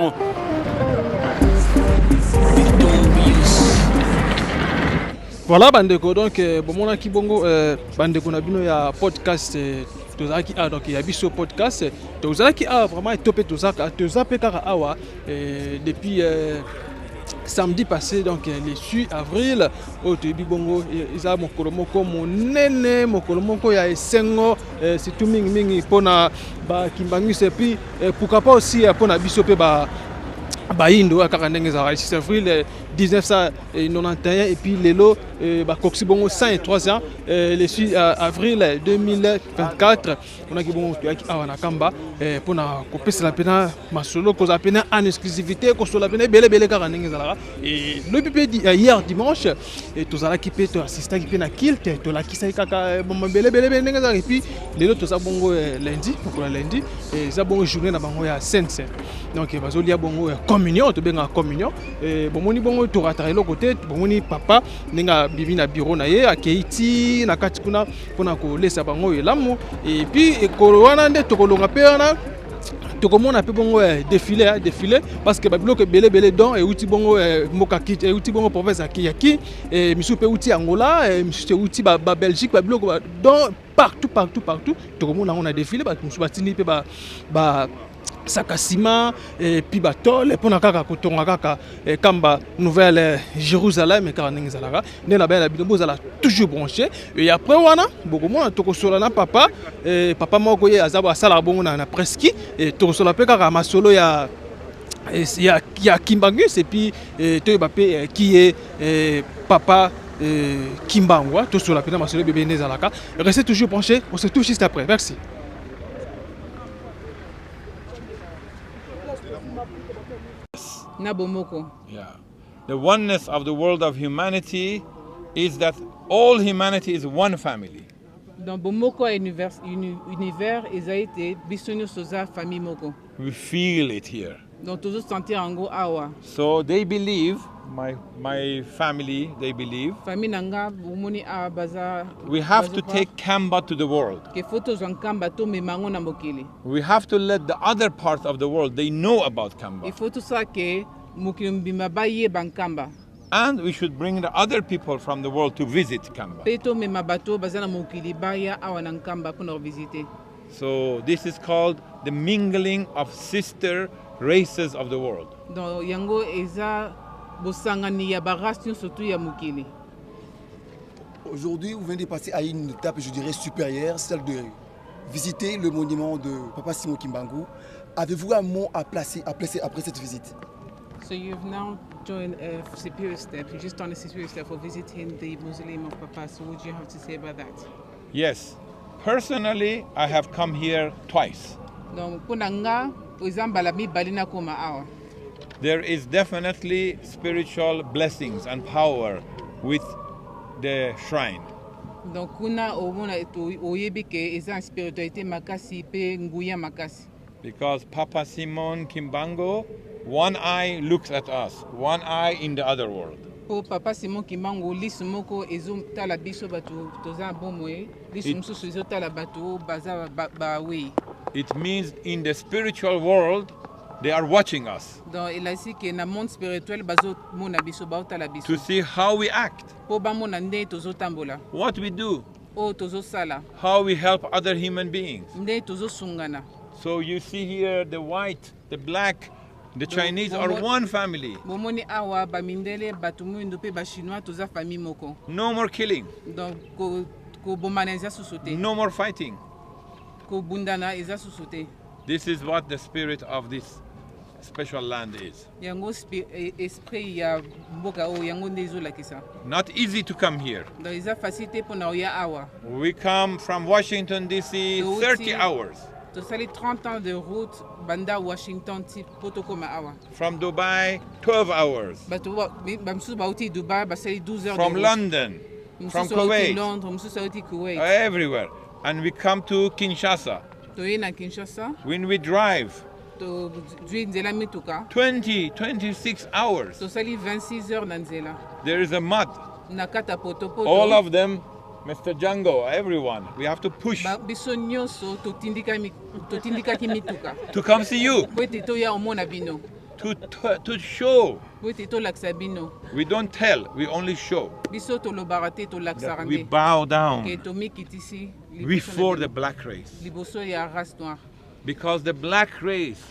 yango. Voilà bandeko, donc bomona ki bongo bandeko na bino ya podcast tozaki donc YaBiso Podcast tozaki vraiment topé tozaka kaka awa depuis samedi passé, donc le 6 avril au toyebi bongo iza mokolo moko monene, mokolo moko ya esengo c'est tout mingi pona ba Kimbangu, et puis pourquoi pas aussi pona biso pe ba Bayindo à 6 avril 1991 et puis lelo Koksi bongo 103 ans le 6 avril 2024 on a qui bon à NKAMBA pour na kopesa la pena masolo koza pena en exclusivité ko la pena bele car et le bébé hier dimanche et tozala ki pe to assistant ki pe na kilt to la kisa kaka bon bele et puis lelo to sa bongo lundi pour lundi et ça bongo journée na bango ya sense donc bazolia bongo communion to benga communion et bomoni bongo to ratare le côté bomoni papa ninga bibi na bureau na ye akeiti na kati kuna pona ko lesa bango elamu et puis ekolo wana nde to kolonga pe wana to komona pe bongo défilé parce que babilo ke bele don et uti bongo mokaki et uti bongo province akiyaki et misu pe uti Angola et misu uti ba Belgique babilo don partout to komona on a défilé ba misu batini pe ba Sakasima et puis batol pour nakaka kotonga kaka kamba nouvelle Jérusalem et kaninga zalaka ne la belle bidombo zala toujours branché et après wana bokomo to sola na papa moko ye azabo asala bongo na presque et to sola pe kaka masolo ya Kimbangu et puis to bape qui est papa Kimbangu to sola pe na masolo bébé nezalaka restez toujours branché, on se touche juste après. Merci. Yeah. The oneness of the world of humanity is that all humanity is one family. Dans Bomoko univers ezaite bisonyo soza famille moko. We feel it here. Donc tozo sentir ango awa. So they believe, my family, they believe. Famille nanga bomoni a baza. We have to take NKAMBA to the world. Que photos en NKAMBA to me mango na mokili. We have to let the other parts of the world they know about NKAMBA. Il faut tout ça que mokili baye ban NKAMBA. And we should bring the other people from the world to visit NKAMBA. Peto me mabato bazana mokili baya awa na NKAMBA pour nous visiter. So this is called the mingling of sister races of the world. Donc yango eza bosangani ya barastion surtout ya mokili. Aujourd'hui, vous venez de passer à une étape, je dirais, supérieure, celle de visiter le monument de Papa Simon Kimbangu. Avez-vous un mot à placer après cette visite? So you've now joined a superior step. You just done a superior step for visiting the mausoleum of Papa. So what do you have to say about that? Yes. Personally, I have come here twice. Donc punanga uzambala mi balina koma awa. There is definitely spiritual blessings and power with the shrine. Donc kuna omona oyebi ke eza spiritualité makasi pe nguya makasi. Because Papa Simon Kimbangu, one eye looks at us, one eye in the other world. Po Papa Simon Kimbangu lisu moko ezo tala biso batu toza bomwe, lisu msusu ezo tala batu baza bawe. It means in the spiritual world they are watching us. Donc il a dit que na monde spirituel bazo mona biso ba tala biso. To see how we act. Po ba mona nde tozo tambola. What we do. O tozo sala. How we help other human beings. Nde tozo sungana. So you see here the white, the black, the Chinese are one family. Bomoni awa ba mindele batu mundo pe ba chinois toza famille moko. No more killing. Donc ko bomaneza susote. No more fighting. Ko bundana eza susote. This is what the spirit of this special land is. Yango esprit ya mboka o yango ndezo lakisa. Not easy to come here. Donc eza facilité pour na oya awa. We come from Washington DC 30 hours. To sali 30 ans de route banda Washington ti potokoma awa. From Dubai 12 hours. Bato bamsu bauti Dubai ba sali 12 heures. From London. From Kuwait. Kuwait. Everywhere. And we come to Kinshasa. To na Kinshasa. When we drive. To 26 hours. To sali 26 heures na nzela. There is a mud. Na kata poto. All of them, Mr. Django, everyone, we have to push. Biso nyonso to tindika kimituka. To come see you. To to show. po ete tolakisa bino We don't tell, we only show. biso tolobaka te tolakisaka That we nde bow ke down tomikitisi before the black race. liboso ya race noire Because the black race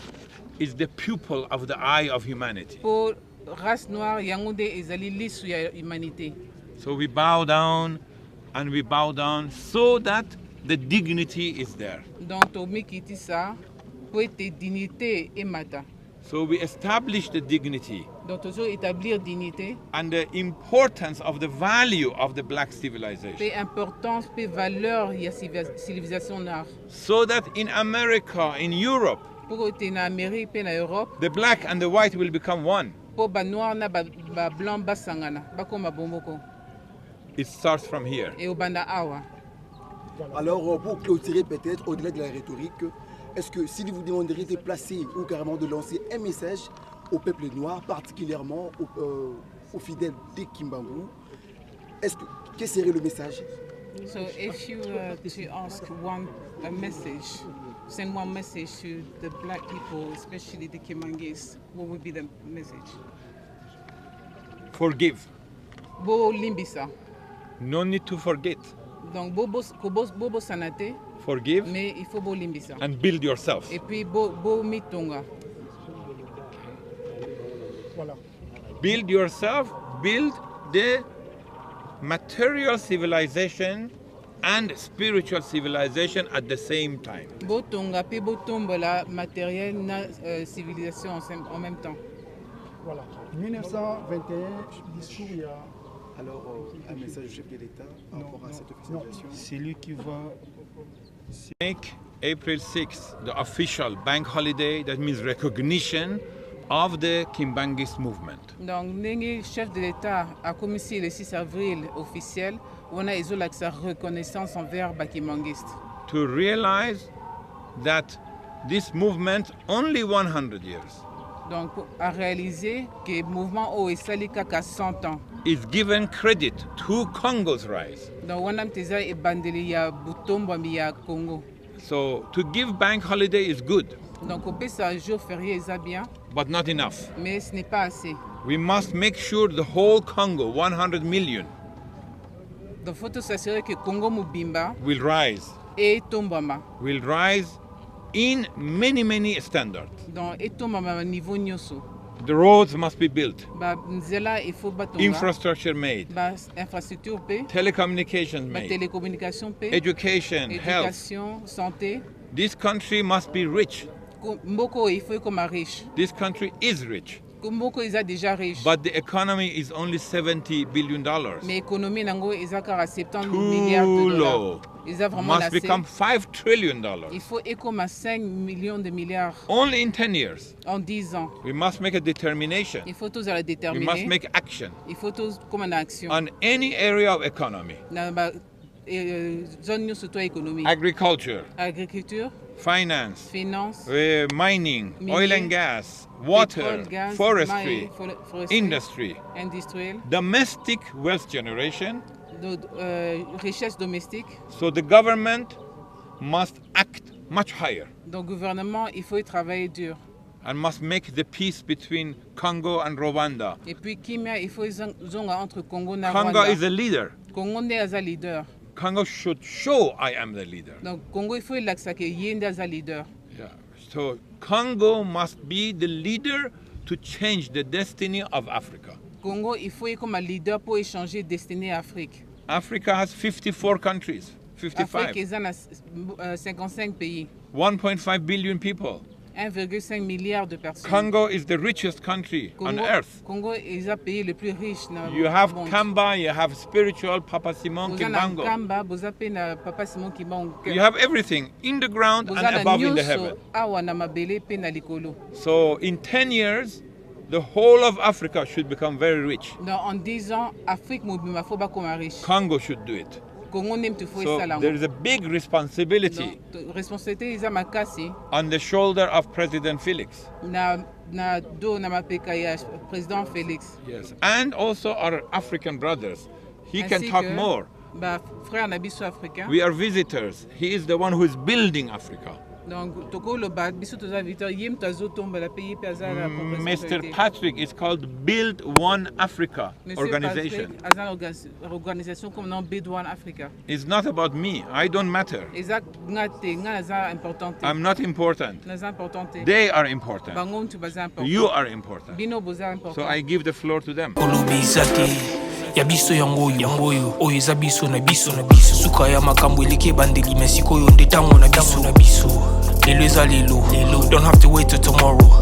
is the pupil of the eye of humanity. po race noire yango nde ezali lisu ya humanité. So we bow down and we bow down so that the dignity is there. Donc tomikitisa po ete dignité emata. So we establish the dignity Donc tozo établir dignité and the importance of the value of the black civilization. pe importance pe valeur ya civilisation noire. So that in America, in Europe, Po ete na Amérique pe na Europe the black and the white will become one. po ba noir na ba blanc basangana bakoma bomboko It starts from here. e obanda awa. Alors, pour clôturer peut-être, au-delà de la rhétorique, est-ce que si vous demanderiez de placer ou carrément de lancer un message au peuple noir, particulièrement aux fidèles de Kimbangu, quel serait le message? So if you to ask a message, send one message to the black people, especially the Kimangis, what would be the message? Forgive. Bo limbisa. No need to forget. Donc bobo sanate, Forgive mais il faut bo limbisa. and build yourself. Et puis bo mitonga. Voilà. Build yourself, build the material civilization and spiritual civilization at the same time. Bo tonga pe bo tombola matériel na civilisation en même temps. Voilà. 1921, discours, il y a... Alors, un message du chef de l'État par rapport à cette officialisation. C'est lui qui va... Make April 6th the official bank holiday, that means recognition of the Kimbangist movement. Donc ndenge chef de l'État a communiqué le 6 avril officiel, on a sa reconnaissance envers bakimangiste. To realize that this movement only 100 years Donc a réalisé que le mouvement o esali kaka 100 ans. is given credit to Congo's rise. Donc wana mteza e bandeli ya butombo ya Congo. So to give bank holiday is good, Donc opesa jour férié eza bien, but not enough. mais ce n'est pas assez. We must make sure the whole Congo, 100 million, Donc faut s'assurer que Congo mubimba will rise. et tombama. Will rise in many standards. Donc et tombama niveau nyoso. The roads must be built, Ba nzela il faut batonga. infrastructure made, Ba infrastructure pe, telecommunications ba made, télécommunication pe, education, health. éducation, santé. This country must be rich. Mboko il faut comme riche. This country is rich, Mboko est déjà riche. but the economy is only $70 billion. Mais l'économie nango est à 70 Too milliards de dollars. low. Ils ont vraiment Must become $5 trillion. Il faut 5 millions de milliards Only in 10 years. en 10 ans. We must make a determination. Il faut tous la We déterminer. must make action Il faut tous comme une action. on any area of economy. Dans la zone surtout économique. Agriculture, Agriculture, finance, finance, mining, Minier, oil and gas, water, pétrole, gaz, forestry, foresterie, industry, industrielle, domestic wealth generation. richesse domestique. So the government must act much higher Donc gouvernement, il faut y travailler dur. and must make the peace between Congo and Rwanda. Et puis Kimia, il faut zonga entre Congo et Congo Rwanda. is a leader. Congo est un leader. Congo should show I am the leader. Donc Congo il faut l'accès que yende est un leader. Yeah. So Congo must be the leader to change the destiny of Africa. Congo il faut comme un leader pour échanger destinée Afrique. Africa has 54 countries, 55, Afrique est en 55 pays, 1.5 billion people. 1,5 milliard de personnes. Congo is the richest country on earth. Congo est un pays le plus riche dans You le have monde. NKAMBA, you have spiritual Papa Simon Vous avez Kimbangu. NKAMBA, vous avez na Papa Simon Kimbangu. You have everything in the ground Vous and avez above in the nyonso heaven. awa na mabele pe na likolo. So in 10 years, the whole of Africa should become very rich. En 10 ans, Afrique mobima faut ba comme riche. Congo should do it. Congo nem tu faut So ça là. there is a big responsibility Responsabilité isa makasi on the shoulder of President Felix. na do na mapeka ya président Félix. Yes. And also our African brothers. He can Ainsi talk que more. Ba frère na biso africain. We are visitors. He is the one who is building Africa. Donc, Togo le bad, biso toza Victor, yim tazo tombe la pays pazala. Mr. Patrick is called Build One Africa organization. Organisation comme non Build One Africa. It's not about me. I don't matter. Exact, important. I'm not important. Important. They are important. You are important. So I give the floor to them. YaBiso yango oyo eza biso na biso suka ya makambo eleke bandeli mesiko yo nde tango na biso lelo eza lelo don't have to wait till tomorrow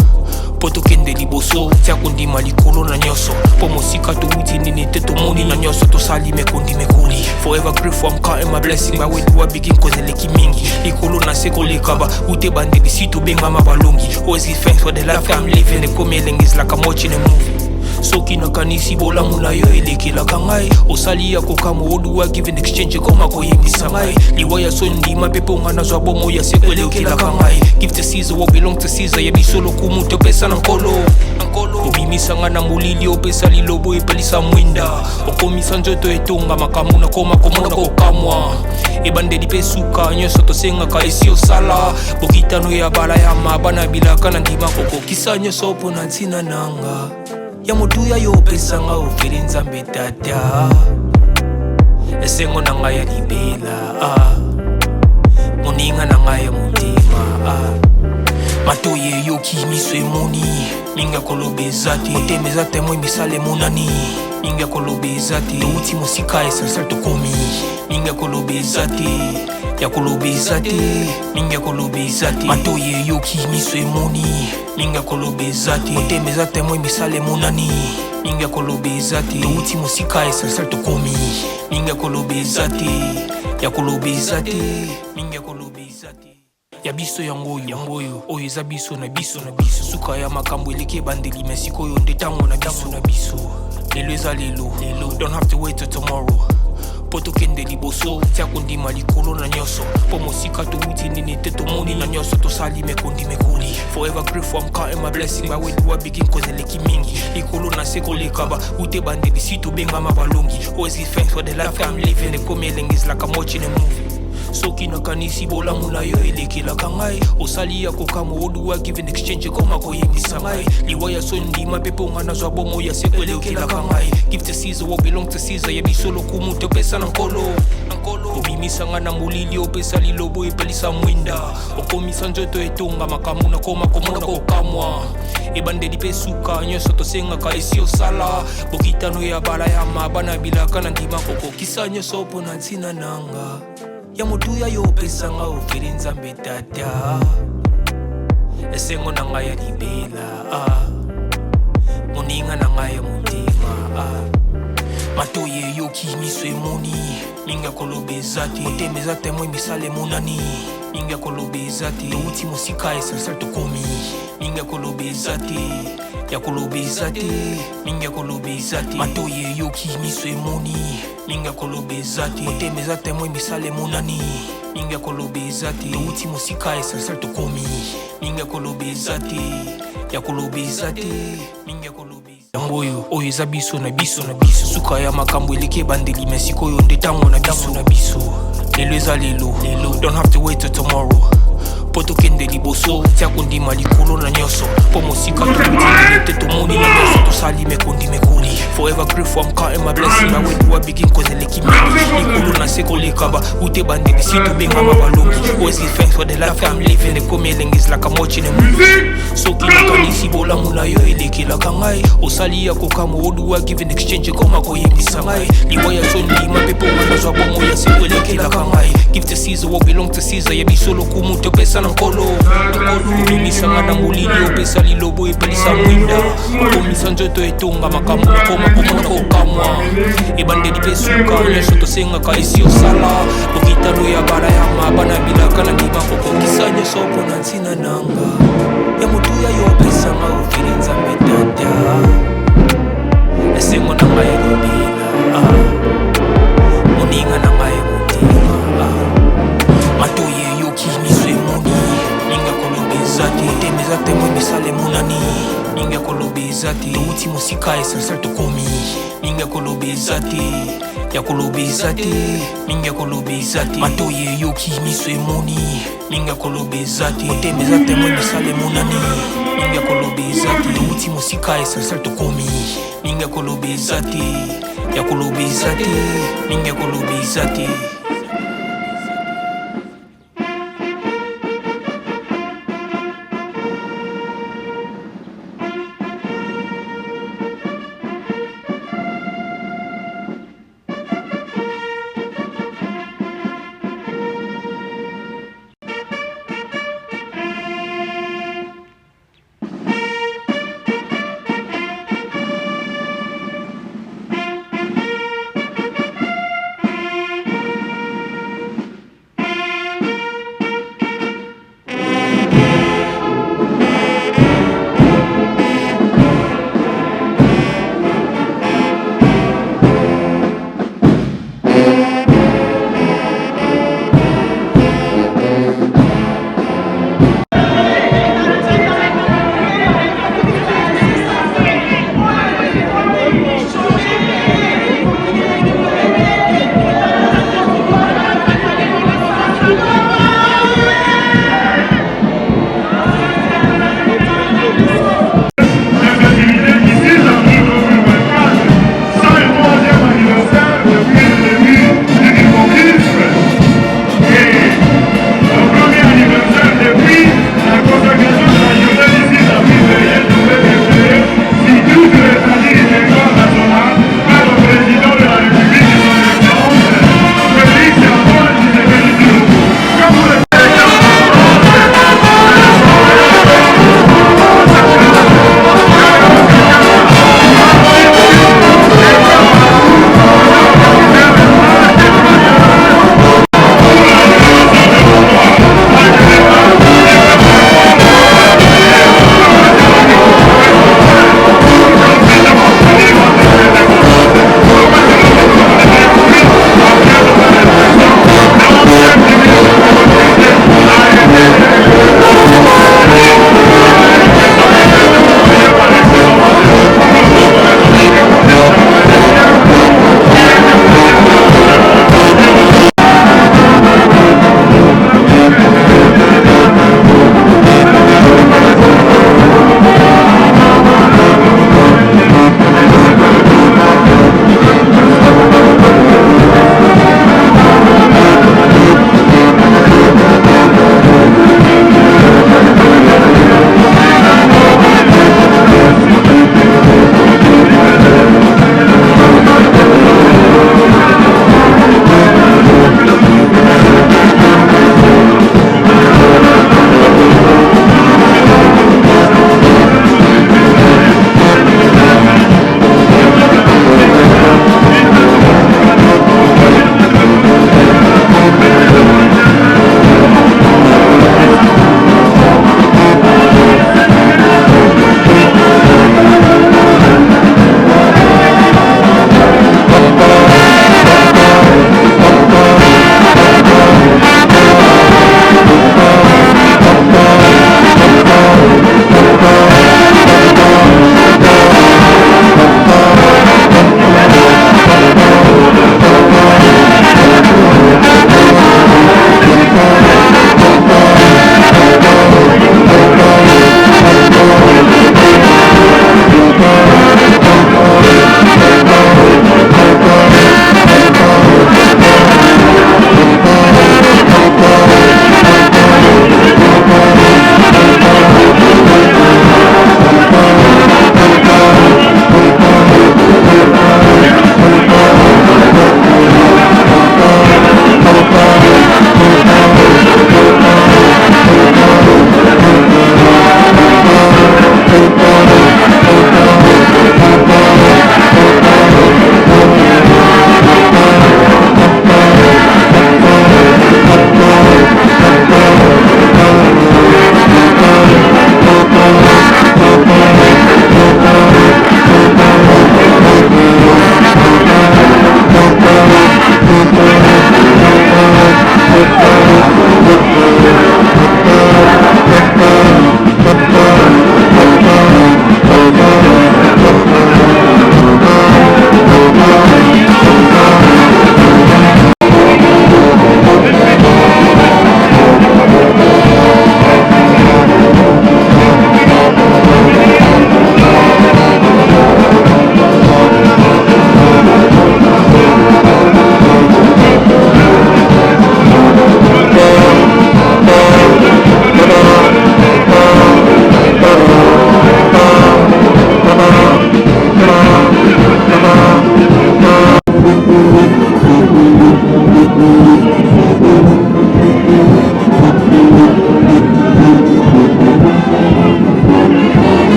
poto kende liboso tia kondima likolo na nyoso po mosika to uti nini te to moni na nyoso to sali mekondi mekoli forever grateful I'm counting my blessing by way do I begin cause eleki mingi likolo na seko lekaba ute bandeli sito benga mabalongi always give thanks for the life I'm living the coming is like I'm watching a movie. Soki na kanisi bola muna yo elekela kangai osali ya kokamo oduwa give in exchange koma koyimbisa ngai liwaya sondi mapepo ngana zwa bomo ya sekwelekela kangai give to Caesar what belong to Caesar YaBiso lokumu to pesa na nkolo obimisa ngana mulili opesa lilobo epelisa mwinda okomisa njoto etonga makamu na koma komona kokamwa ebandeli pesuka nyoso tosenga ka esi osala bokitano ya bala ya mabana bilaka na ndima koko kisa nyoso pona ntina nanga ya motuya yo pesanga oferi nzambe tata esengo na ngai ya libela moninga na ngai ya motima matoye yoki miso emoni minga kolobeza te otemeza temo emisala emonani minga kolobeza te outi mosika esansal tokomi minga kolobeza te yakolobeza te minga kolobeza te matoye yoki miso emoni minga kolobeza te otemeza temo emisala emonani minga kolobeza te outi mosika esansal tokomi minga kolobeza te yakolobeza te minga kolobeza te YaBiso yango oyo eza biso na biso suka ya makambo eleke bandeli mesiko yo nde tango na biso lelo eza lelo don't have to wait till tomorrow poto kende liboso tia kondima likolo na nyoso po mosika to uti nini te to moni na nyoso to sali mekondi mekoli forever grateful I'm counting my blessing by way do I begin cause eleki mingi likolo na seko lekaba ute bandeli sito benga mabalongi always give thanks for the life I'm living the coming is like I'm watching a movie. Soki na kanisi bola muna yo elekela kangai osali ya kokamo oduwa give in exchange koma koyimbisa ngai liwaya sondi mapepo ngana zwa bomo ya sekwelekela kangai give to Caesar what belong to Caesar YaBiso lokumu to pesa na nkolo obimisa ngana mulili opesa lilobo epelisa mwinda okomisa njoto etonga makamu na koma komona kokamwa ebandeli pesuka nyoso tosenga ka esi osala bokitano ya bala ya mabana bilaka na ndima koko kisa nyoso pona ntina nanga ya motuya yo pesanga oferi nzambe tata esengo na ngai ya libela moninga na ngai ya motima matoye yoki miso emoni minga kolobeza te otemeza temo emisala emonani minga kolobeza te outi mosika esansal tokomi minga kolobeza te yakolobeza te minga kolobeza te matoye yoki miso emoni minga kolobeza te otemeza temo emisala emonani minga kolobeza te outi mosika esansal tokomi minga kolobeza te yakolobeza te minga kolobeza yango oyo eza biso na biso suka ya makambo eleke bandeli mesiko yo nde tango na biso lelo eza lelo don't have to wait till tomorrow poto kende liboso tia kondima likolo na nyoso po mosika to uti te to moni na nyoso to sali mekondi mekoli forever grateful I'm counting my blessing by way do I begin cause eleki mingi likolo na seko lekaba ute bandeli sito benga mabalongi always give thanks for the life I'm living the coming is like I'm watching a movie. Soki na kanisi bola muna yo elekela kangai osali ya kokamo oduwa give in exchange koma koyimbisa ngai liwaya sondi mapepo ngana zwa bomo ya sekwelekela kangai give to Caesar what belong to Caesar YaBiso lokumu to pesa na nkolo obimisa ngana mulili opesa lilobo epelisa mwinda okomisa njoto etonga makamu na koma komona kokamwa ebandeli pesuka nyoso tosenga ka esi osala bokitano ya bala ya mabana bilaka na ndima koko kisa nyoso pona ntina nanga ya motuya yo pesanga oferi nzambe tata esengo na ngai ya libela moninga na ngai ya motima matoye yoki miso emoni minga kolobeza te temeza temo emisala emonani minga kolobeza te outi mosika esansal tokomi minga kolobeza te ya kolobeza te, mingi ya kolobeza te. Matoye yoki miso emoni, mingi ya kolobeza te. Otemeza te mwe misala emonani, mingi ya kolobeza te. Touti mosika esasal tokomi, mingi ya kolobeza te, ya kolobeza te, mingi ya kolobeza te.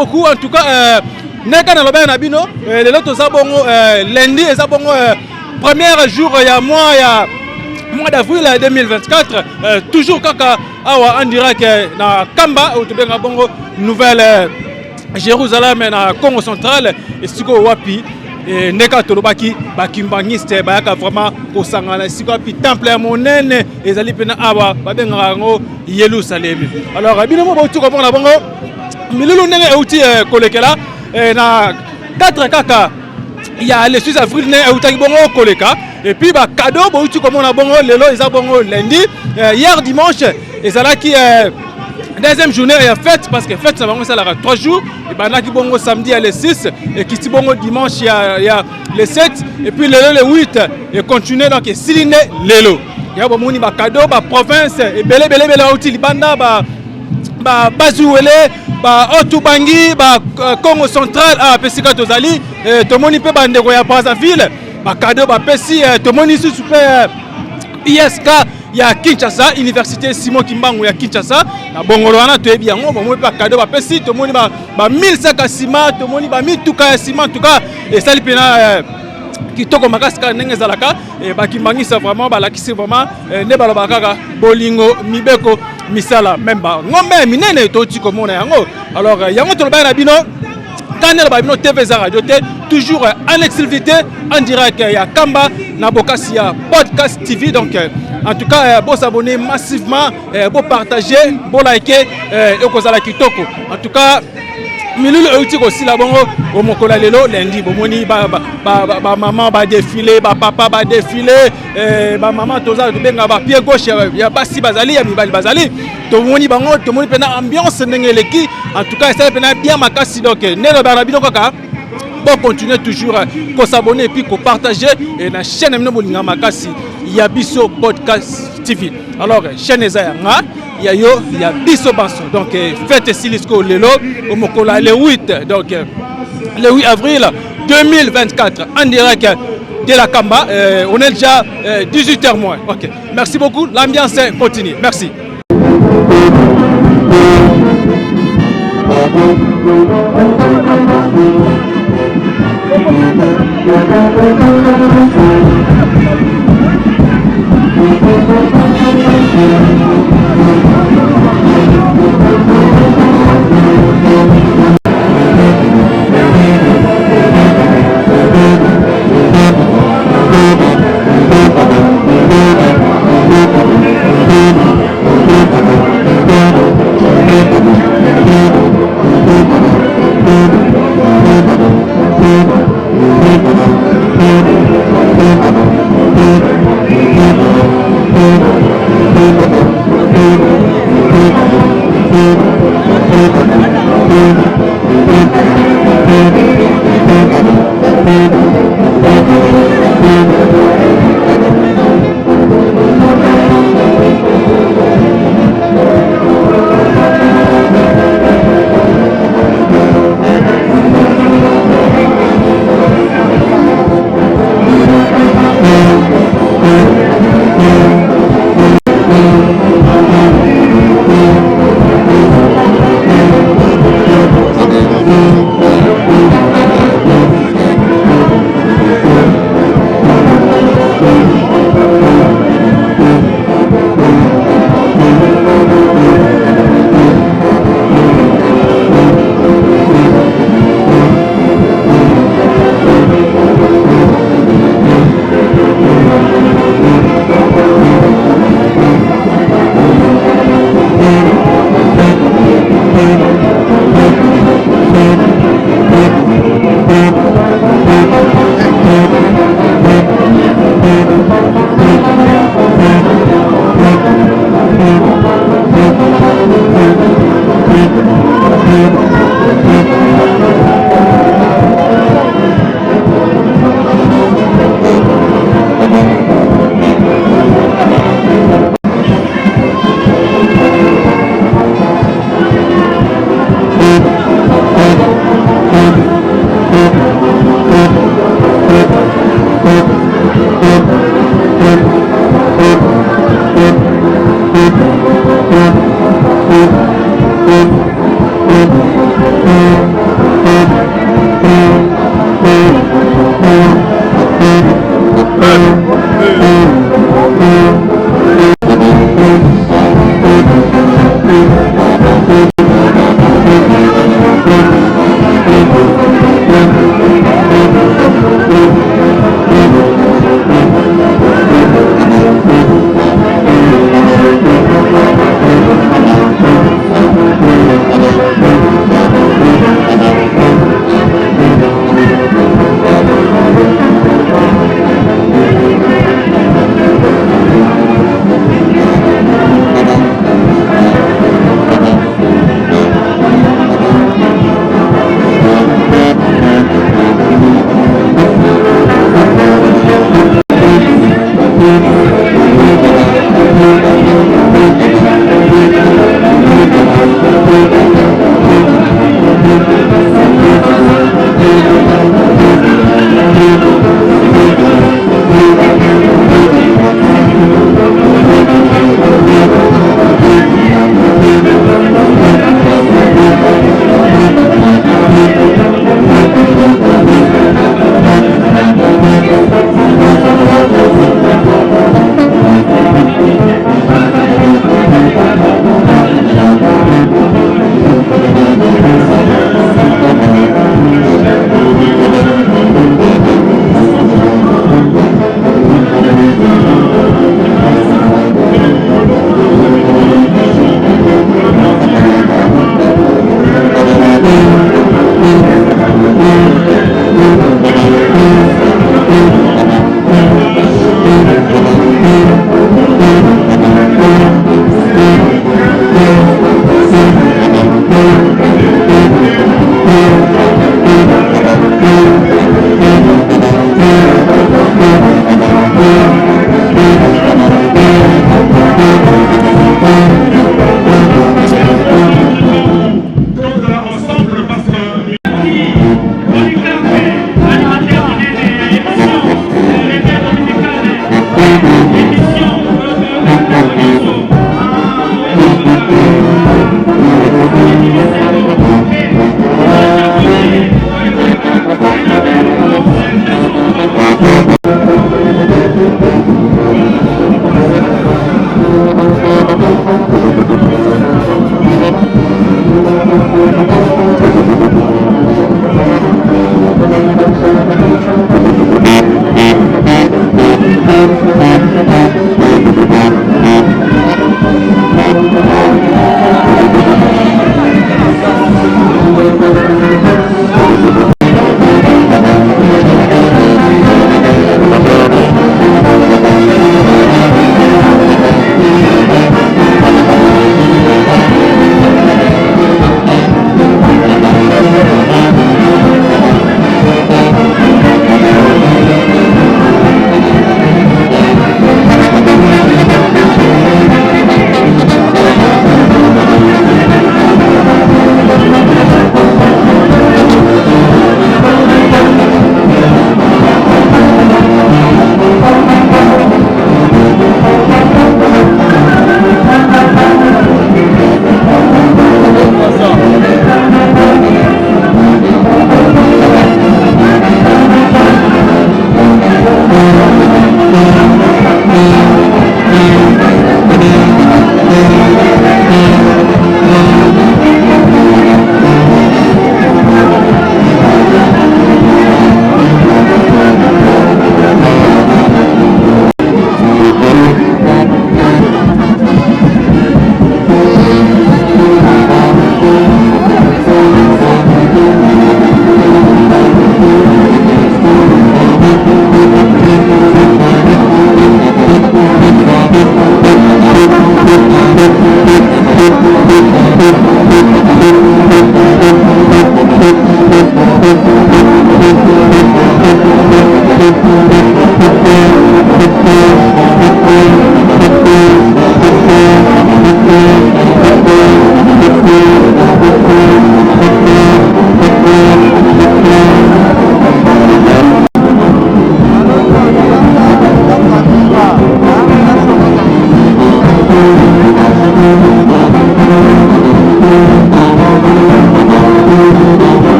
beaucoup. En tout cas, neka na loba na bino, le loto za bongo lundi et za bongo premier jour mois d'avril 2024, toujours kaka awa en direct na Kamba ou tubenga bongo nouvelle Jérusalem na Congo central et siko wapi neka tolobaki ba kimbangiste ba yaka vraiment ko sangana siko wapi temple monene ezali pena awa ba benga ngo Yerusalem. Alors bino mo bauti ko bona bongo milulu ndenge euti kolekela na 4 kaka il y a le 6 avril ne euti bongo koleka et puis ba cadeau bauti ko mona bongo lelo eza bongo lundi hier dimanche ezala ki deuxième journée il y a fête parce que fête ça va ça la 3 jours et ben là qui bongo samedi à le 6 et qui bongo dimanche il y a le 7 et puis le 8 et continuer donc siline lelo il y a bomoni ba cadeau ba province et belé outil banda ba bazuele ba otubangi ba Congo central a pesika tozali tomoni pe bandeko ya Brazzaville ba cadeau ba pesi tomoni sous super ISK ya Kinshasa université Simon Kimbangu ya Kinshasa na bongolo wana toyebi yango bomoi pa cadeau ba pesi tomoni ba 1000 ciment tomoni ba mituka ya ciment en tout cas et sali pena kitoko makasi ka ndenge zalaka e ba kimbangisa vraiment ba lakisi vraiment ne baloba kaka bolingo mibeko misala memba ngombe minene to tiko mona yango alors yango toloba na bino Kanel Babino TV Radio toujours en exclusivité en direct ya Kamba na bokasi ya Podcast TV donc en tout cas vous abonnez massivement vous partager vous liker et kozala kitoko en tout cas milulu euti aussi la bongo au mokola lelo lundi bomoni ba maman ba défiler ba papa ba défiler ba maman toza benga ba pied gauche ya basi bazali ya mibali bazali to moni bango to moni pena ambiance ndengeleki en tout cas ça pena bien makasi donc nelo barabino kaka bon continuer toujours ko s'abonner et puis ko partager et na chaîne mno bolinga makasi YaBiso Podcast TV alors chaîne ezayanga ya yo YaBiso Banso donc fête Silisco lelo au mokola le 8 donc le 8 avril 2024 en direct de la Kamba on est déjà 18h moins. OK. Merci beaucoup, l'ambiance continue. Merci.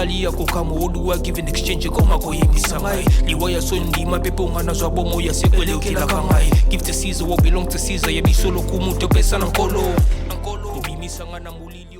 osali ya kokamo oduwa give in exchange koma koyembisa ngai liwaya sondi mapepo ngana zwa bomo ya sekwele okilaka ngai give to Caesar what belong to Caesar YaBiso lokumu topesa na nkolo obimisa ngana mulili